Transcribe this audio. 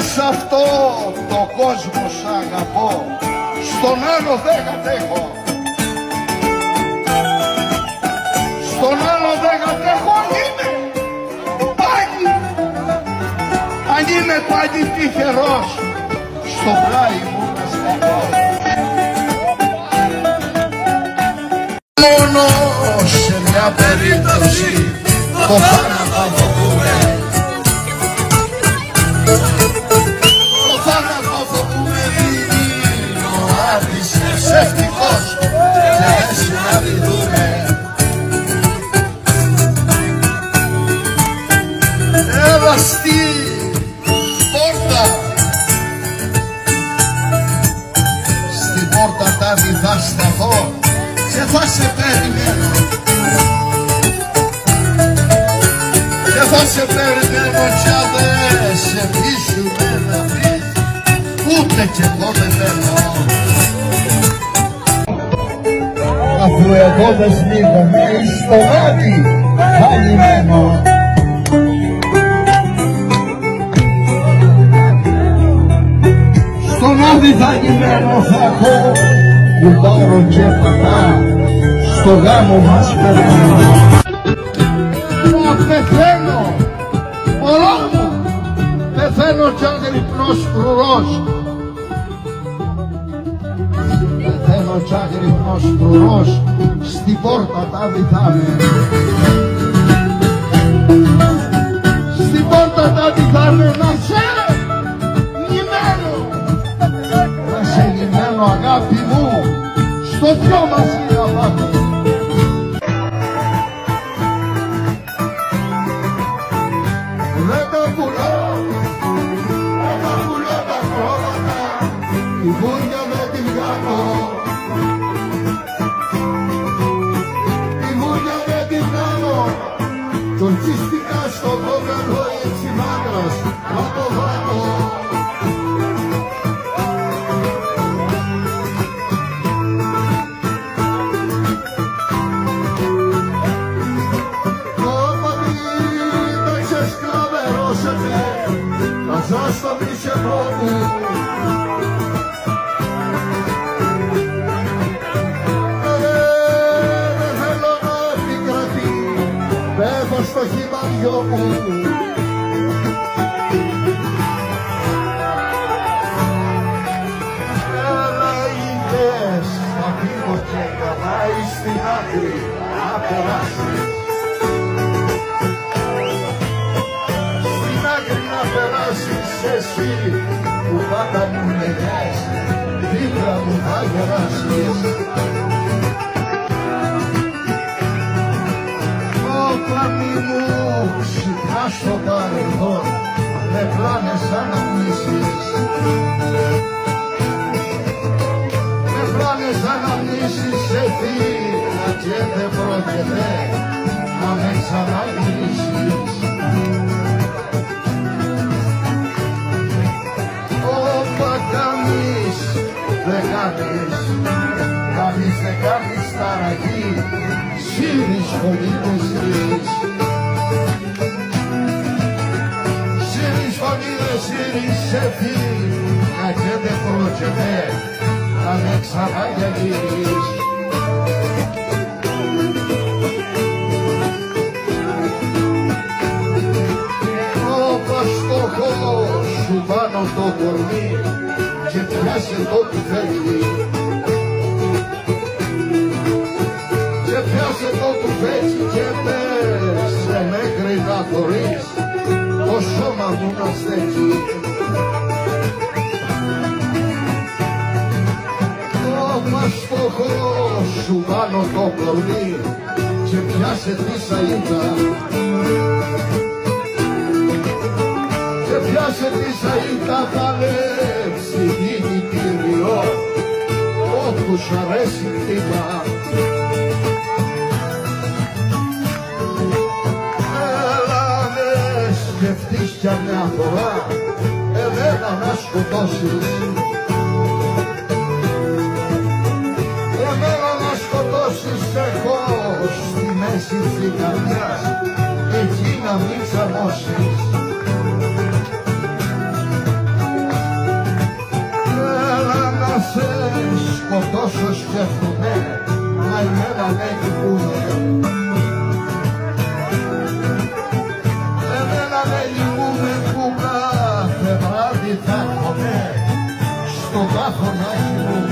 σ' αυτό το κόσμο σ' αγαπώ, στον άλλο δεν κατέχω. Στον άλλο δεν κατέχω, αν είμαι πάλι τυχερός, στο πλάι μου να σταθώ. Μόνο σε μια περίπτωση το θάνατο φοβούμε. Το θάνατο φοβούμε, είναι ο Άδης ψεύτικος και δεν συναντηθούμε. Έλα στη πόρτα, στην πόρτα τάδι θα σταθώ και θα σε περιμένω. Και θα σε περιμένω κι αν δεν σε πείσουμε να πεις, ούτε κι εγώ δεν θέλω. Αφού εγώ δεν σμίγομαι στο μάτι πάλι μένω. Στον άδει θα κειμένω θα έχω κουτάρο και πατά, στο γάμο μας περνάω. Να πεθαίνω, μωρό μου, πεθαίνω κι αγρυπνός φρουρός. Πεθαίνω κι αγρυπνός φρουρός, στην πόρτα τα βυθάμε. Στην πόρτα τα βυθάμε να σε λιμένω. Να σε λιμένω αγάπη μου, στο δυο μαζί να πάμε. Δεν τα πουλώ τα χρώματα, τη βούρια δεν την κάνω. Τη βούρια δεν την κάνω, τον τσίστηκα στο κόκκαλο έτσι μάκρας, να το βάλω. Στο μισελό μου δεν θέλω να επικρατεί, πέφω στο χειμαριό μου. Έλα είδες, θα φύγω και θα πάει στην άκρη να περάσει. Εσύ που πάντα μου λέγες, δίπλα μου θα γεράσεις. Όταν μη μου ξυπνάς στο παρελθόν, με πλάνες αναμνήσεις. Με πλάνες αναμνήσεις σε θύρα και δεν πρόκειται να με ξαναγυρίσεις. Κανείς δεν κάνεις ταραγή, σύρεις φωνή δεν σύρεις. Σύρεις φωνή δεν σύρεις, σε φύγα και δεν πρόκειται να με ξαναγυρίσεις. Όπως το χώρο σου πάνω το κορμί και πιάσε το κουφέτσι. Και πιάσε το κουφέτσι και πέσε μέχρι να θωρείς το σώμα μου να στέκει. Όπως το χώρο σου πάνω το κορμί και πιάσε τη σαΐτα. Και πιάσε τη σαΐτα, παλέψει κινητήριο, όπου σ' αρέσει χτύπα. Έλα με σκεφτείς κι μια φορά, εμένα να σκοτώσεις. Εμένα να σκοτώσεις, έχω στη μέση της καρδιάς, εκεί να μην ξαμώσεις. εμένα με λυπούνε. Εμένα με λυπούνε που κάθε βράδυ θα έρχομαι στο βάθονάκι μου